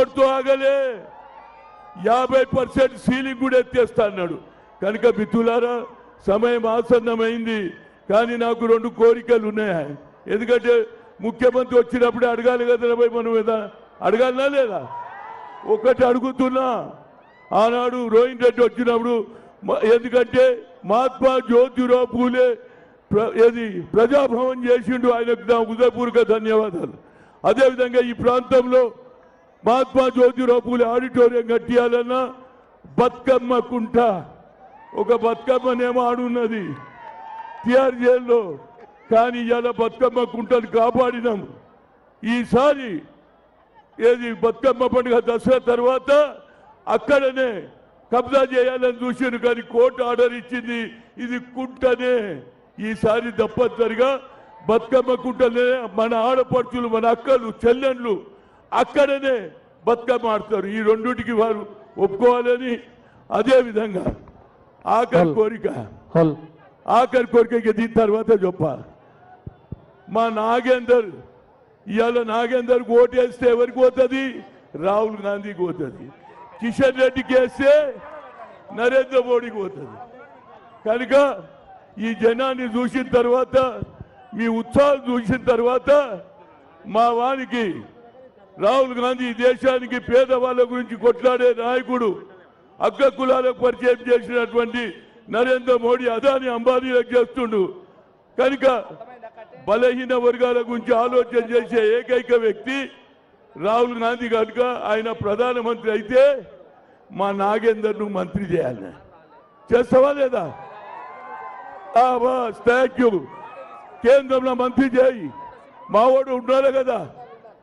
అక్కడితో ఆగలే 50% సీలింగ్ కూడా ఎత్తేస్తా అన్నాడు. కనుక మిత్రులారా సమయం ఆసన్నమైంది. కానీ నాకు 2 కోరికలు ఉన్నాయి. ఎందుకంటే ముఖ్యమంత్రి వచ్చినప్పుడే అడగాలి కదా భయ్, మనం ఏదా అడగాలనా లేదా? ఒకటి అడుగుతున్నా, ఆనాడు రోహిన్ రెడ్డి వచ్చినప్పుడు ఎందుకంటే మహాత్మా జ్యోతిరావు పూలే ఏది ప్రజాభవన్ చేసిండు, ఆయనకు నా హృదయపూర్వక ధన్యవాదాలు. అదేవిధంగా ఈ ప్రాంతంలో మహాత్మా జ్యోతిరావు పూలే ఆడిటోరియం కట్టియాలన్నా బతుకమ్మ కుంట, ఒక బతుకమ్మనేమో ఆడున్నది టిఆర్ జైల్లో, కానీ ఇవాళ బతుకమ్మ కుంటను కాపాడినాం. ఈసారి ఏది బతుకమ్మ పండుగ దసరా తర్వాత అక్కడనే కబ్జా చేయాలని చూసాను, కానీ కోర్టు ఆర్డర్ ఇచ్చింది ఇది కుంటనే. ఈసారి తప్పనిసరిగా బతుకమ్మ కుంటనే మన ఆడపడుచులు, మన అక్కలు, చెల్లెళ్ళు అక్కడనే బతుకమ్మ ఆడతారు. ఈ రెండుటికి వారు ఒప్పుకోవాలని. అదేవిధంగా ఆఖరి కోరిక దీని తర్వాత చెప్ప, మా నాగేందర్ ఇవాళ నాగేందర్కి ఓటేస్తే ఎవరికి పోతుంది? రాహుల్ గాంధీకి పోతుంది. కిషన్ రెడ్డికి వేస్తే నరేంద్ర మోడీకి పోతుంది. కనుక ఈ జనాన్ని చూసిన తర్వాత, మీ ఉత్సాహం చూసిన తర్వాత మా వానికి రాహుల్ గాంధీ దేశానికి పేదవాళ్ళ గురించి కొట్లాడే నాయకుడు, అగ్ర కులాలకు పరిచయం చేసినటువంటి నరేంద్ర మోడీ అదాని అంబానీలకు చేస్తుండు. కనుక బలహీన వర్గాల గురించి ఆలోచన చేసే ఏకైక వ్యక్తి రాహుల్ గాంధీ. కనుక ఆయన ప్రధానమంత్రి అయితే మా నాగేందర్ను మంత్రి చేయాలి. చేస్తావా లేదా? Thank you. కేంద్రంలో మంత్రి చేయి. మావాడు ఉండాలి కదా,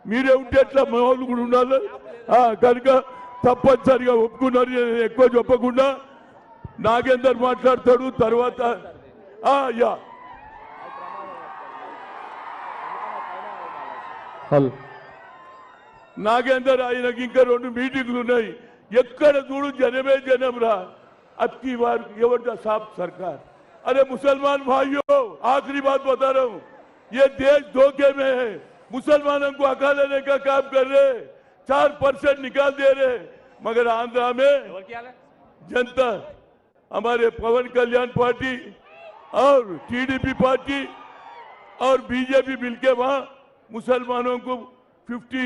మీరే ఉంటే ఎట్లా? మా వాళ్ళు కూడా ఉండాలి. కనుక తప్పనిసరిగా ఒప్పుకున్నారు. ఎక్కువ చెప్పకుండా నాగేందర్ మాట్లాడతాడు. తర్వాత నాగేందర్ ఆయనకి ఇంకా 2 మీటింగ్లు ఉన్నాయి. ఎక్కడ చూడు జనమే జనం రా. అక్కి వారు ఎవరిదా साफ सरकार। अरे मुसलमान भाइयों, आखिरी बात बता रहा हूं, ये देश धोखे में है। मुसलमानों को हका लेने का काम कर रहे, 4% निकाल दे रहे, मगर आंध्रा में जनता, हमारे पवन कल्याण पार्टी और टीडीपी पार्टी और बीजेपी मिलके वहां मुसलमानों को 50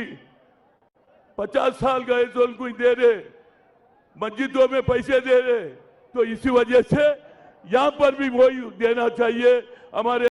साल गए तो उनको दे रहे, मस्जिदों में पैसे दे रहे। तो इसी वजह से यहां पर भी वही देना चाहिए। हमारे